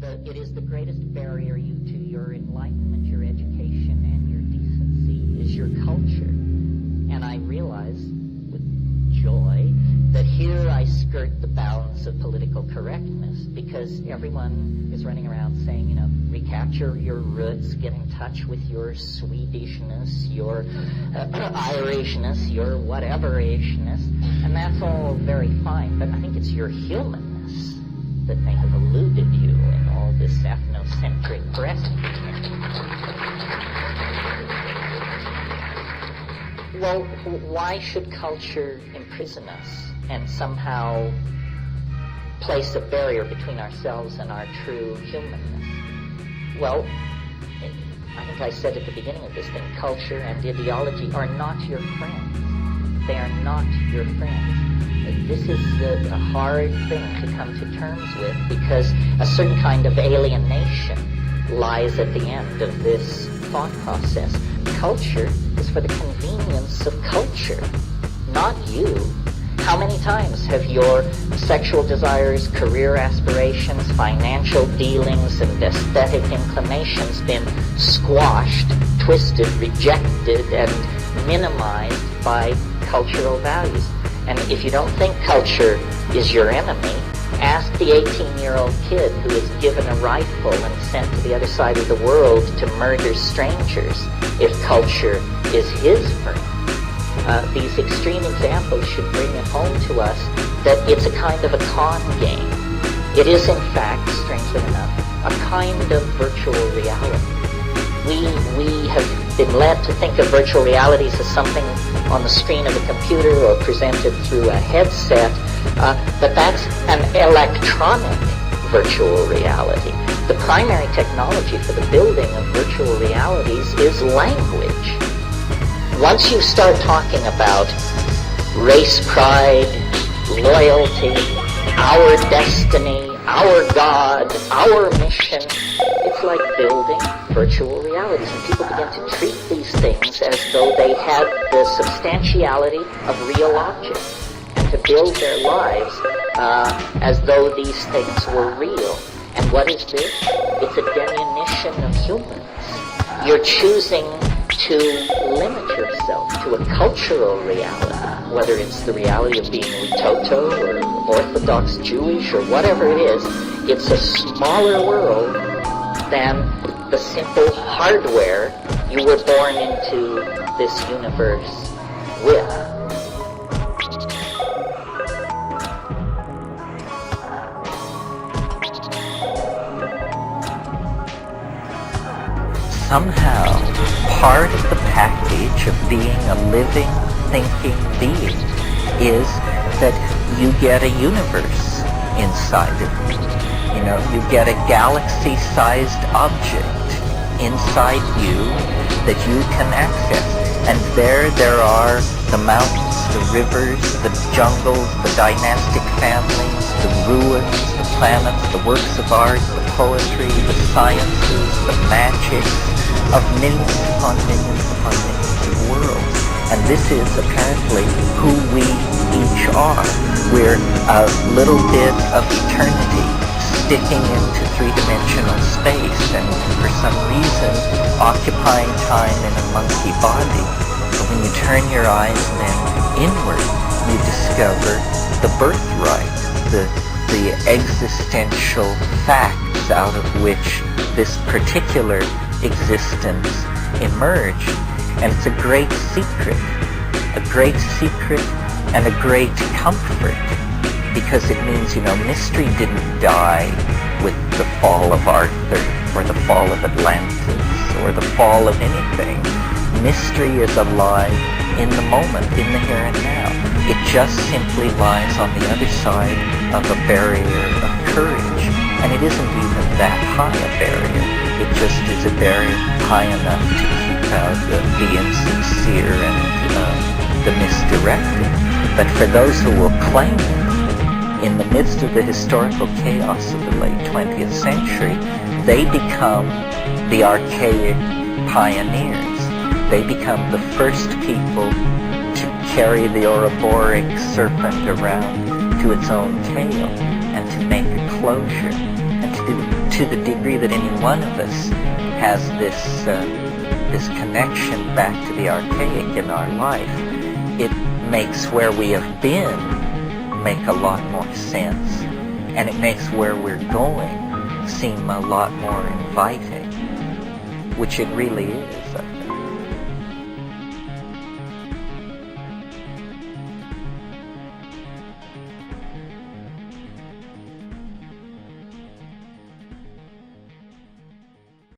It is the greatest barrier to your enlightenment, your education, and your decency is your culture. And I realize with joy that here I skirt the bounds of political correctness, because everyone is running around saying, you know, recapture your roots, get in touch with your Swedishness, your Irishness, your whatever-ishness, and that's all very fine, but I think it's your humanness that may have eluded you in all this ethnocentric breastfeeding. Well, why should culture imprison us and somehow place a barrier between ourselves and our true humanness? Well, I think I said at the beginning of this thing, culture and ideology are not your friends. They are not your friends. This is a hard thing to come to terms with, because a certain kind of alienation lies at the end of this thought process. Culture is for the convenience of culture, not you. How many times have your sexual desires, career aspirations, financial dealings, and aesthetic inclinations been squashed, twisted, rejected, and minimized by cultural values? And if you don't think culture is your enemy, ask the 18-year-old kid who is given a rifle and sent to the other side of the world to murder strangers if culture is his friend. These extreme examples should bring it home to us that it's a kind of a con game. It is, in fact, strangely enough, a kind of virtual reality. We have been led to think of virtual realities as something on the screen of a computer or presented through a headset, but that's an electronic virtual reality. The primary technology for the building of virtual realities is language. Once you start talking about race pride, loyalty, our destiny, our God, our mission, it's like building virtual realities. And people begin to treat these things as though they had the substantiality of real objects, and to build their lives as though these things were real. And what is this? It's a diminution of humans. You're choosing to limit yourself to a cultural reality, whether it's the reality of being Utoto or Orthodox Jewish or whatever it is. It's a smaller world than the simple hardware you were born into this universe with. Somehow, part of the package of being a living, thinking being is that you get a universe inside of you. You know, you get a galaxy-sized object inside you that you can access. And there are the mountains, the rivers, the jungles, the dynastic families, the ruins, the planets, the works of art, the poetry, the sciences, the magic of millions upon millions upon millions of worlds. And this is apparently who we each are. We're a little bit of eternity sticking into three-dimensional space and for some reason occupying time in a monkey body. But when you turn your eyes then inward, you discover the birthright, the existential facts out of which this particular existence emerged. And it's a great secret and a great comfort, because it means, you know, mystery didn't die with the fall of Arthur or the fall of Atlantis or the fall of anything. Mystery is alive in the moment, in the here and now. It just simply lies on the other side of a barrier of courage. And it isn't even that high a barrier. It just is a barrier high enough to keep out the insincere and the misdirected. But for those who will claim it, in the midst of the historical chaos of the late 20th century, they become the archaic pioneers. They become the first people to carry the Ouroboros serpent around to its own tail and to make a closure and to to the degree that any one of us has this connection back to the archaic in our life, it makes where we have been make a lot more sense, and it makes where we're going seem a lot more inviting, which it really is, I think.